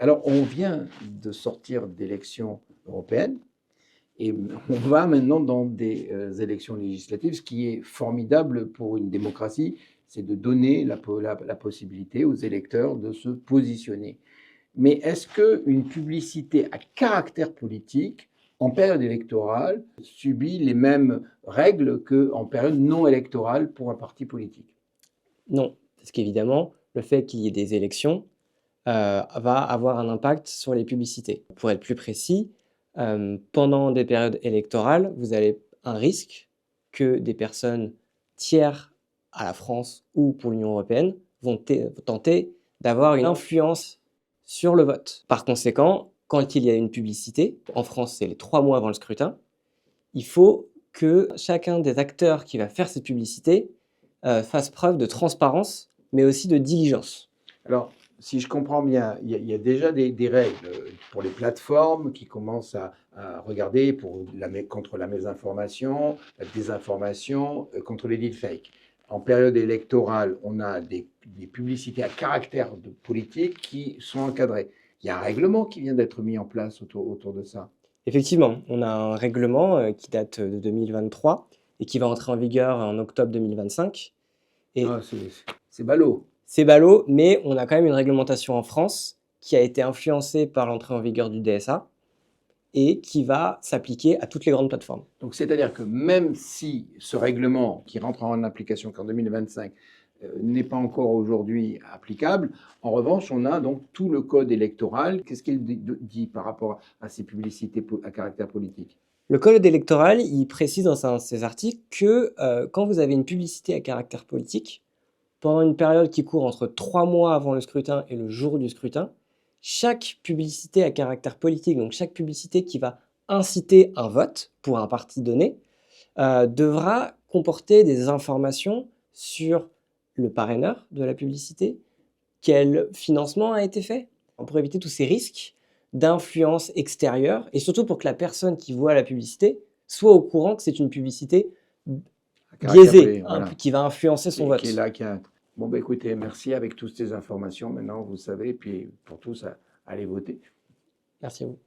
Alors, on vient de sortir d'élections européennes et on va maintenant dans des élections législatives. Ce qui est formidable pour une démocratie, c'est de donner la possibilité aux électeurs de se positionner. Mais est-ce qu'une publicité à caractère politique, en période électorale, subit les mêmes règles qu'en période non électorale pour un parti politique? Non, parce qu'évidemment, le fait qu'il y ait des élections va avoir un impact sur les publicités. Pour être plus précis, pendant des périodes électorales, vous avez un risque que des personnes tiers à la France ou pour l'Union européenne vont tenter d'avoir une influence sur le vote. Par conséquent, quand il y a une publicité, en France c'est les 3 mois avant le scrutin, il faut que chacun des acteurs qui va faire cette publicité fasse preuve de transparence, mais aussi de diligence. Alors, si je comprends bien, il y a déjà des règles pour les plateformes qui commencent à regarder contre la mésinformation, la désinformation, contre les deepfakes. En période électorale, on a des publicités à caractère politique qui sont encadrées. Il y a un règlement qui vient d'être mis en place autour de ça. Effectivement, on a un règlement qui date de 2023 et qui va entrer en vigueur en octobre 2025. Et Ah, c'est ballot. c'est ballot, mais on a quand même une réglementation en France qui a été influencée par l'entrée en vigueur du DSA et qui va s'appliquer à toutes les grandes plateformes. Donc, c'est-à-dire que même si ce règlement, qui rentre en application qu'en 2025, n'est pas encore aujourd'hui applicable, en revanche, on a donc tout le code électoral. Qu'est-ce qu'il dit par rapport à ces publicités à caractère politique? Le code électoral, il précise dans ses articles que quand vous avez une publicité à caractère politique, pendant une période qui court entre 3 mois avant le scrutin et le jour du scrutin, chaque publicité à caractère politique, donc chaque publicité qui va inciter un vote pour un parti donné, devra comporter des informations sur le parraineur de la publicité, quel financement a été fait, pour éviter tous ces risques d'influence extérieure, et surtout pour que la personne qui voit la publicité soit au courant que c'est une publicité biaisée, Voilà. qui va influencer son vote. Qui est là, Bon, bah, écoutez, merci avec toutes ces informations. Maintenant, vous savez, puis pour tous, allez voter. Merci à vous.